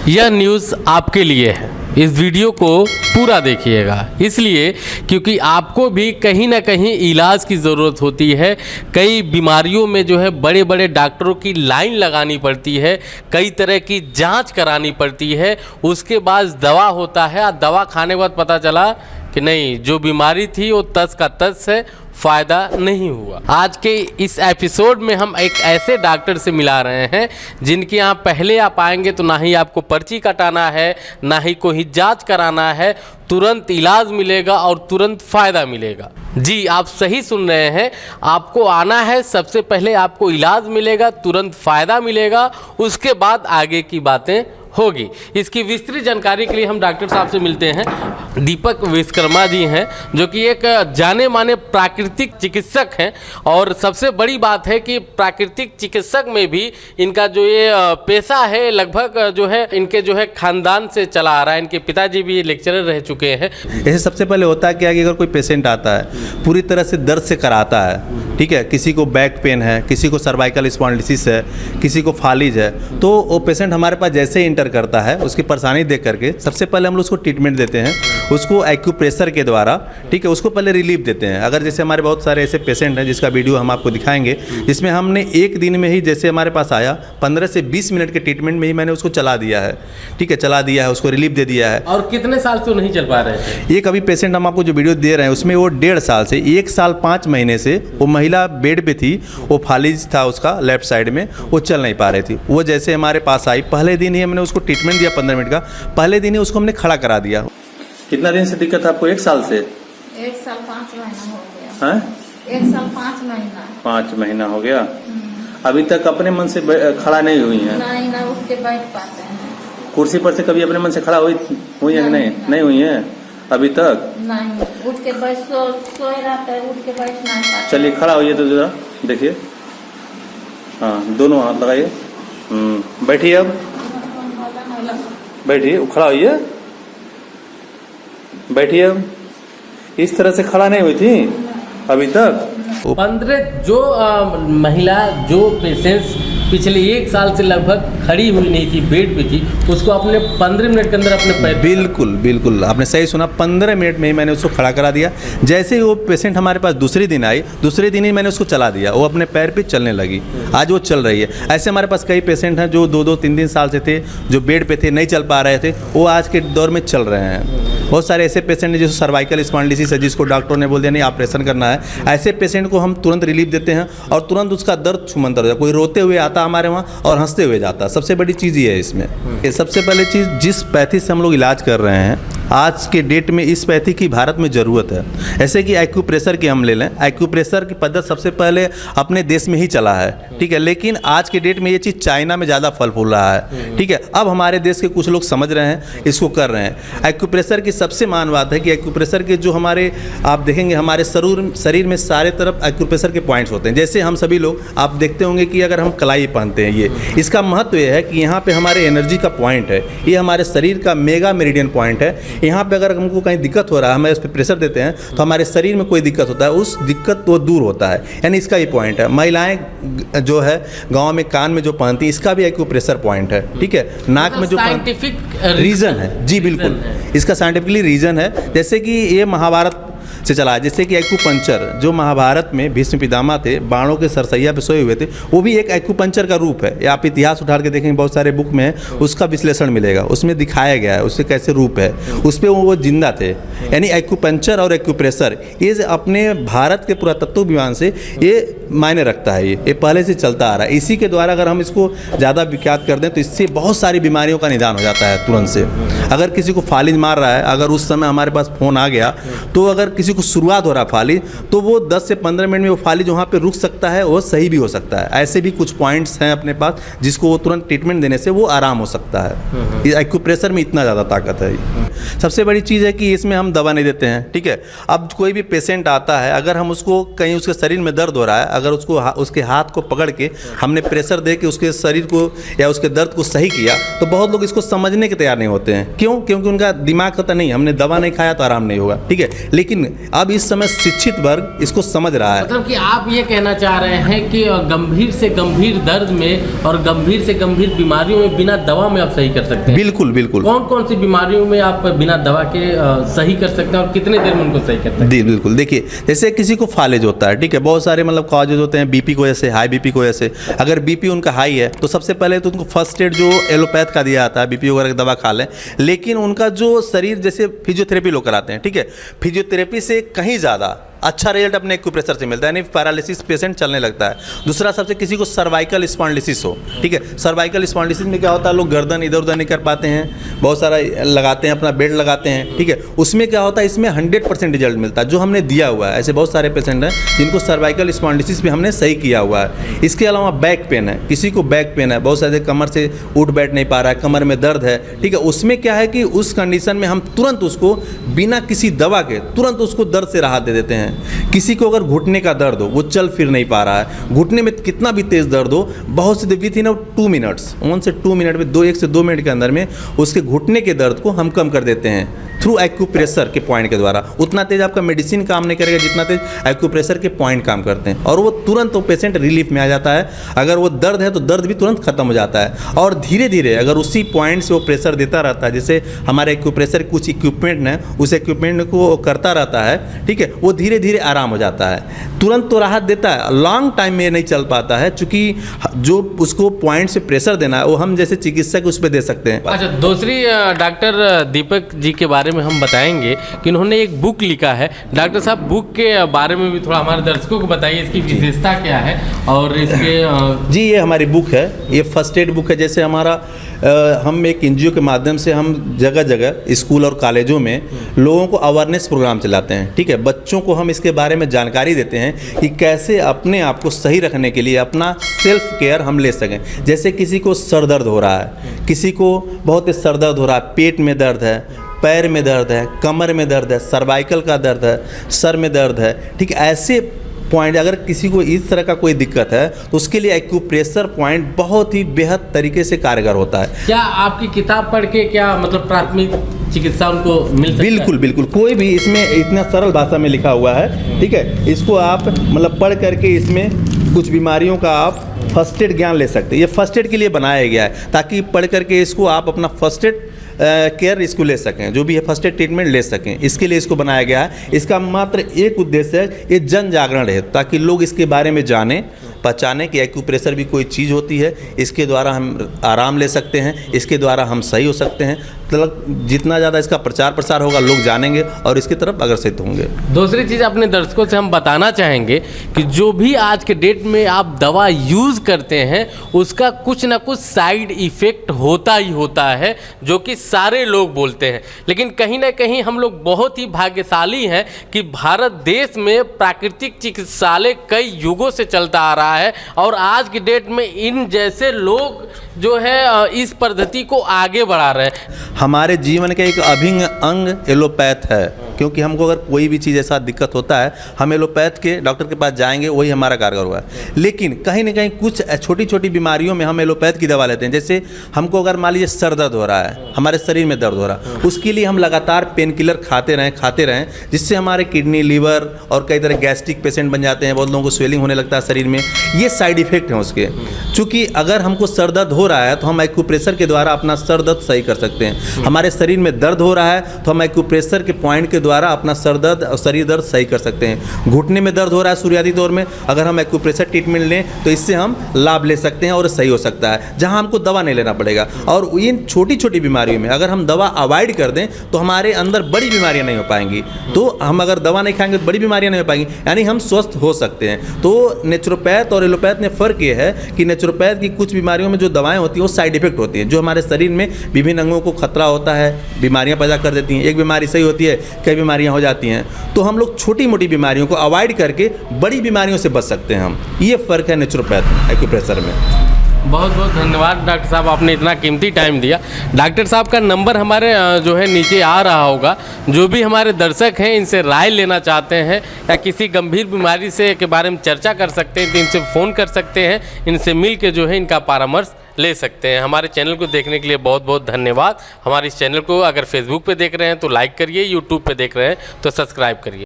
यह न्यूज़ आपके लिए है। इस वीडियो को पूरा देखिएगा, इसलिए क्योंकि आपको भी कहीं ना कहीं इलाज की ज़रूरत होती है। कई बीमारियों में जो है बड़े बड़े डॉक्टरों की लाइन लगानी पड़ती है, कई तरह की जांच करानी पड़ती है, उसके बाद दवा होता है और दवा खाने के बाद पता चला कि नहीं, जो बीमारी थी वो तस का तस है, फ़ायदा नहीं हुआ। आज के इस एपिसोड में हम एक ऐसे डॉक्टर से मिला रहे हैं जिनके यहाँ पहले आप आएंगे तो ना ही आपको पर्ची कटाना है, ना ही कोई जांच कराना है, तुरंत इलाज मिलेगा और तुरंत फ़ायदा मिलेगा। जी, आप सही सुन रहे हैं, आपको आना है, सबसे पहले आपको इलाज मिलेगा, तुरंत फ़ायदा मिलेगा, उसके बाद आगे की बातें होगी। इसकी विस्तृत जानकारी के लिए हम डॉक्टर साहब से मिलते हैं। दीपक विश्वकर्मा जी हैं, जो कि एक जाने माने प्राकृतिक चिकित्सक हैं, और सबसे बड़ी बात है कि प्राकृतिक चिकित्सक में भी इनका जो ये पेशा है लगभग जो है इनके जो है खानदान से चला आ रहा है। इनके पिताजी भी लेक्चरर रह चुके हैं। ऐसे सबसे पहले होता है क्या कि अगर कोई पेशेंट आता है पूरी तरह से दर्द से कराता है, ठीक है, किसी को बैक पेन है, किसी को सर्वाइकल स्पॉन्डिलोसिस है, किसी को फालिज है, तो वो पेशेंट हमारे पास जैसे ही इंटर करता है उसकी परेशानी देख करके सबसे पहले हम लोग उसको ट्रीटमेंट देते हैं, उसको एक्यूप्रेशर के द्वारा, ठीक है, उसको पहले रिलीफ देते हैं। अगर जैसे हमारे बहुत सारे ऐसे पेशेंट हैं जिसका वीडियो हम आपको दिखाएंगे, जिसमें हमने एक दिन में ही, जैसे हमारे पास आया 15 से 20 मिनट के ट्रीटमेंट में ही मैंने उसको चला दिया है, ठीक है, चला दिया है, उसको रिलीफ दे दिया है। और कितने साल से नहीं चल पा रहे थे? एक अभी पेशेंट हम आपको जो वीडियो दे रहे हैं उसमें वो 1.5 साल से 1 साल 5 महीने से वो महिला बेड पे थी, वो फालिज था उसका लेफ्ट साइड में, वो चल नहीं पा रही थी। वो जैसे हमारे पास आई, पहले दिन ही हमने उसको ट्रीटमेंट दिया 15 मिनट का, पहले दिन ही उसको हमने खड़ा करा दिया। कितना दिन से दिक्कत है आपको? 1 साल से? 1 साल 5 महीना हो गया। हैं? 1 साल 5 महीना। 5 महीना हो गया। अभी तक अपने मन से खड़ा नहीं हुई हैं? नहीं, ना उठ के बैठ पाते हैं। कुर्सी पर से कभी अपने मन से खड़ा हुई है कि नहीं हुई है अभी तक? नहीं, उठ के बैठ सोए रहते हैं, उठ के बैठ नहीं पाते। चलिए खड़ा होइए तो जरा देखिए। हाँ, दोनों हाथ लगाइए। बैठिए, अब बैठिए, खड़ा होइए, बैठिए। अब इस तरह से खड़ा नहीं हुई थी अभी तक। 15 जो महिला जो पेशेंट्स पिछले 1 साल से लगभग खड़ी हुई नहीं थी, बेड पे थी, उसको अपने 15 मिनट के अंदर अपने पैर, बिल्कुल आपने सही सुना, 15 मिनट में ही मैंने उसको खड़ा करा दिया। जैसे ही वो पेशेंट हमारे पास दूसरे दिन आई, दूसरे दिन ही मैंने उसको चला दिया, वो अपने पैर पे चलने लगी। आज वो चल रही है। ऐसे हमारे पास कई पेशेंट हैं जो 2-2, 3-3 साल से थे, जो बेड पे थे, नहीं चल पा रहे थे, वो आज के दौर में चल रहे हैं। बहुत सारे ऐसे पेशेंट हैं जिसको सर्वाइकल स्पॉन्डिलोसिस है, जिसको डॉक्टर ने बोल दिया नहीं ऑपरेशन करना है, ऐसे पेशेंट को हम तुरंत रिलीफ देते हैं और तुरंत उसका दर्द छूमंतर हो जाता है। कोई रोते हुए आता हमारे वहाँ और हंसते हुए जाता। सबसे बड़ी चीज़ ये है इसमें। सबसे पहले चीज़, जिस पैथी से हम लोग इलाज कर रहे हैं आज के डेट में, इस पैथी की भारत में ज़रूरत है। ऐसे कि एक्यूप्रेशर की हम ले लें, एक्यूप्रेशर की पद्धति सबसे पहले अपने देश में ही चला है, ठीक है, लेकिन आज के डेट में ये चीज़ चाइना में ज़्यादा फल फूल रहा है, ठीक है। अब हमारे देश के कुछ लोग समझ रहे हैं, इसको कर रहे हैं। एक्यूप्रेशर की सबसे मान बात है कि एक्यूप्रेशर के जो हमारे, आप देखेंगे हमारे शरीर में सारे तरफ एक्यूप्रेशर के पॉइंट्स होते हैं। जैसे हम सभी लोग, आप देखते होंगे कि अगर हम कलाई पहनते हैं, ये इसका महत्व ये है कि यहाँ पे हमारे एनर्जी का पॉइंट है, ये हमारे शरीर का मेगा मेरिडियन पॉइंट है। यहाँ पे अगर हमको कहीं दिक्कत हो रहा है, हमें इस पर प्रेशर देते हैं तो हमारे शरीर में कोई दिक्कत होता है, उस दिक्कत वो दूर होता है, यानी इसका ही पॉइंट है। महिलाएं जो है गांव में कान में जो पहनती हैं, इसका भी एक्यूप्रेशर पॉइंट है, ठीक है। नाक में जो साइंटिफिक रीजन है, जी बिल्कुल, इसका साइंटिफिकली रीजन है। जैसे कि ये महाभारत से चला है, जैसे कि एक्यूपंक्चर जो महाभारत में भीष्म पितामह थे, बाणों के सरसैया पे सोए हुए थे, वो भी एक एक्यूपंक्चर का रूप है। ये आप इतिहास उठा के देखेंगे, बहुत सारे बुक में उसका विश्लेषण मिलेगा, उसमें दिखाया गया है उससे कैसे रूप है, उस पर वो जिंदा थे। यानी एक्यूपंक्चर और एक्यूप्रेशर ये अपने भारत के पुरातत्व विज्ञान से ये मायने रखता है, ये पहले से चलता आ रहा है। इसी के द्वारा अगर हम इसको ज़्यादा विख्यात कर दें तो इससे बहुत सारी बीमारियों का निदान हो जाता है तुरंत से। अगर किसी को फालिज मार रहा है, अगर उस समय हमारे पास फ़ोन आ गया तो अगर किसी को शुरुआत हो रहा है फालिज, तो वो 10 से 15 मिनट में वो फालिज वहाँ पे रुक सकता है, वो सही भी हो सकता है। ऐसे भी कुछ पॉइंट्स हैं अपने पास जिसको वो तुरंत ट्रीटमेंट देने से वो आराम हो सकता है। एक्यूप्रेशर में इतना ज़्यादा ताकत है। सबसे बड़ी चीज़ है कि इसमें हम दवा नहीं देते हैं, ठीक है। अब कोई भी पेशेंट आता है, अगर हम उसको कहीं उसके शरीर में दर्द हो रहा है, अगर उसको उसके हाथ को पकड़ के हमने प्रेशर दे के उसके शरीर को या उसके दर्द को सही किया, तो बहुत लोग इसको समझने के तैयार नहीं होते हैं। क्यों? क्योंकि उनका दिमाग कहता नहीं, हमने दवा नहीं खाया तो आराम नहीं होगा, ठीक है। लेकिन अब इस समय शिक्षित वर्ग इसको समझ रहा है। मतलब कि आप ये कहना चाह रहे हैं कि गंभीर से गंभीर दर्द में और गंभीर से गंभीर बीमारियों में बिना दवा में आप सही कर सकते हैं? बिल्कुल बिल्कुल। कौन कौन सी बीमारियों में आप बिना दवा के सही कर सकते हैं और कितने देर में उनको सही कर सकते हैं? जी बिल्कुल। देखिए, जैसे किसी को फालेज होता है, ठीक है, बहुत सारे मतलब कॉजेज होते हैं बीपी की वजह से, हाई बीपी की वजह से। अगर बीपी उनका हाई है तो सबसे पहले तो उनको फर्स्ट एड जो एलोपैथ का दिया जाता है, बीपी वगैरह की दवा खा लें। लेकिन उनका जो शरीर, जैसे फिजियोथेरेपी लोग कराते हैं, ठीक है, फिजियोथेरेपी से कहीं ज़्यादा अच्छा रिजल्ट अपने एक्यूप्रेशर से मिलता है, यानी पैरालिसिस पेशेंट चलने लगता है। दूसरा, सबसे किसी को सर्वाइकल स्पॉन्डिलिसिस हो, ठीक है, सर्वाइकल स्पॉन्डिलिसिस में क्या होता है, लोग गर्दन इधर उधर नहीं कर पाते हैं, बहुत सारा लगाते हैं, अपना बेड लगाते हैं, ठीक है, उसमें क्या होता है, इसमें 100% रिजल्ट मिलता है जो हमने दिया हुआ है। ऐसे बहुत सारे पेशेंट हैं जिनको सर्वाइकल स्पॉन्डिलिसिस भी हमने सही किया हुआ है। इसके अलावा बैक पेन है, किसी को बैक पेन है, बहुत सारे कमर से उठ बैठ नहीं पा रहा है, कमर में दर्द है, ठीक है, उसमें क्या है कि उस कंडीशन में हम तुरंत उसको बिना किसी दवा के तुरंत उसको दर्द से राहत दे देते हैं। किसी को अगर घुटने का दर्द हो, वो चल फिर नहीं पा रहा है, घुटने में कितना भी तेज दर्द हो, बहुत से विथ इन 2 मिनट्स, 1 से 2 मिनट में, 1 से 2 मिनट के अंदर में उसके घुटने के दर्द को हम कम कर देते हैं थ्रू एक्यूप्रेशर के पॉइंट के द्वारा। उतना तेज आपका मेडिसिन काम नहीं करेगा जितना तेज एक्यूप्रेशर के पॉइंट काम करते हैं, और वो तुरंत वो पेशेंट रिलीफ में आ जाता है। अगर वो दर्द है तो दर्द भी तुरंत खत्म हो जाता है, और धीरे धीरे अगर उसी पॉइंट से वो प्रेशर देता रहता है, जैसे हमारे एक्यूप्रेशर कुछ इक्विपमेंट है, उस इक्विपमेंट को करता रहता है, ठीक है, वो धीरे धीरे आराम हो जाता है। तुरंत तो राहत देता है, लॉन्ग टाइम में नहीं चल पाता है, चूँकि जो उसको पॉइंट से प्रेशर देना है वो हम जैसे चिकित्सक उस पर दे सकते हैं। अच्छा, दूसरी डॉक्टर दीपक जी के बारे में हम बताएंगे कि उन्होंने एक बुक लिखा है। डॉक्टर साहब, बुक के बारे में भी थोड़ा हमारे दर्शकों को बताइए, इसकी विशेषता क्या है और इसके जी, ये हमारी बुक है, ये फर्स्ट एड बुक है। जैसे हमारा हम एक एनजीओ के माध्यम से हम जगह जगह स्कूल और कॉलेजों में लोगों को अवेयरनेस प्रोग्राम चलाते हैं, ठीक है, बच्चों को हम इसके बारे में जानकारी देते हैं कि कैसे अपने आप को सही रखने के लिए अपना सेल्फ केयर हम ले सकें। जैसे किसी को सर दर्द हो रहा है, किसी को बहुत तेज सर दर्द हो रहा है, पेट में दर्द है, पैर में दर्द है, कमर में दर्द है, सर्वाइकल का दर्द है, सर में दर्द है, ठीक है, ऐसे पॉइंट अगर किसी को इस तरह का कोई दिक्कत है तो उसके लिए एक्यूप्रेशर पॉइंट बहुत ही बेहद तरीके से कारगर होता है। क्या आपकी किताब पढ़ के क्या मतलब प्राथमिक चिकित्सा उनको मिल सकता है? बिल्कुल बिल्कुल, कोई भी इसमें इतना सरल भाषा में लिखा हुआ है, ठीक है, इसको आप मतलब पढ़ करके इसमें कुछ बीमारियों का आप फर्स्ट एड ज्ञान ले सकते हैं। ये फर्स्ट एड के लिए बनाया गया है ताकि पढ़ करके इसको आप अपना फर्स्ट एड केयर इसको ले सकें, जो भी है फर्स्ट एड ट्रीटमेंट ले सकें, इसके लिए इसको बनाया गया है। इसका मात्र एक उद्देश्य है, ये जन जागरण है, ताकि लोग इसके बारे में जानें, पहचानें कि एक्यूप्रेशर भी कोई चीज़ होती है, इसके द्वारा हम आराम ले सकते हैं, इसके द्वारा हम सही हो सकते हैं। मतलब जितना ज़्यादा इसका प्रचार प्रसार होगा लोग जानेंगे और इसकी तरफ अग्रसर होंगे। दूसरी चीज़ अपने दर्शकों से हम बताना चाहेंगे कि जो भी आज के डेट में आप दवा यूज़ करते हैं उसका कुछ ना कुछ साइड इफ़ेक्ट होता ही होता है, जो कि सारे लोग बोलते हैं। लेकिन कहीं ना कहीं हम लोग बहुत ही भाग्यशाली हैं कि भारत देश में प्राकृतिक चिकित्सालय कई युगों से चलता आ रहा है, और आज की डेट में इन जैसे लोग जो है इस पद्धति को आगे बढ़ा रहे हैं। हमारे जीवन का एक अभिन्न अंग एलोपैथ है, क्योंकि हमको अगर कोई भी चीज़ ऐसा दिक्कत होता है हम एलोपैथ के डॉक्टर के पास जाएंगे, वही हमारा कारगर हुआ है। लेकिन कहीं ना कहीं कुछ छोटी छोटी बीमारियों में हम एलोपैथ की दवा लेते हैं। जैसे हमको अगर मान लीजिए सर दर्द हो रहा है, हमारे शरीर में दर्द हो रहा है, उसके लिए हम लगातार पेन किलर खाते रहें, जिससे हमारे किडनी, लीवर और कई तरह गैस्ट्रिक पेशेंट बन जाते हैं, बहुत लोगों को स्वेलिंग होने लगता है शरीर में। ये साइड इफेक्ट हैं उसके। चूँकि अगर हमको सर दर्द हो रहा है तो हम एक्यूप्रेशर के द्वारा अपना सर दर्द सही कर सकते हैं। हमारे शरीर में दर्द हो रहा है तो हम एक्यूप्रेशर के पॉइंट के द्वारा अपना सर दर्द और शरीर दर्द सही कर सकते हैं। घुटने में दर्द हो रहा है शुरुआती दौर में, अगर हम एक्यूप्रेशर ट्रीटमेंट लें तो इससे हम लाभ ले सकते हैं और सही हो सकता है, जहां हमको दवा नहीं लेना पड़ेगा। और इन छोटी छोटी बीमारियों में अगर हम दवा अवॉइड कर दें तो हमारे अंदर बड़ी बीमारियां नहीं हो पाएंगी। तो हम अगर दवा नहीं खाएंगे तो बड़ी बीमारियां नहीं हो पाएंगी, यानी हम स्वस्थ हो सकते हैं। तो नेचुरोपैथ और एलोपैथ में फ़र्क ये है कि नेचुरोपैथ की कुछ बीमारियों में जो दवाएँ होती हैं वो साइड इफेक्ट होती हैं, जो हमारे शरीर में विभिन्न अंगों को खतरा होता है, बीमारियां पैदा कर देती हैं। एक बीमारी सही होती है, कई बीमारियां हो जाती हैं। तो हम लोग छोटी मोटी बीमारियों को अवॉइड करके बड़ी बीमारियों से बच सकते हैं हम। ये फ़र्क है नेचुरोपैथ में, एक्यूप्रेशर में। बहुत बहुत धन्यवाद डॉक्टर साहब, आपने इतना कीमती टाइम दिया। डॉक्टर साहब का नंबर हमारे जो है नीचे आ रहा होगा। जो भी हमारे दर्शक हैं इनसे राय लेना चाहते हैं या किसी गंभीर बीमारी से के बारे में चर्चा कर सकते हैं तो इनसे फ़ोन कर सकते हैं, इनसे मिल के जो है इनका परामर्श ले सकते हैं। हमारे चैनल को देखने के लिए बहुत बहुत धन्यवाद। हमारे इस चैनल को अगर फेसबुक पे देख रहे हैं तो लाइक करिए, यूट्यूब पे देख रहे हैं तो सब्सक्राइब करिए।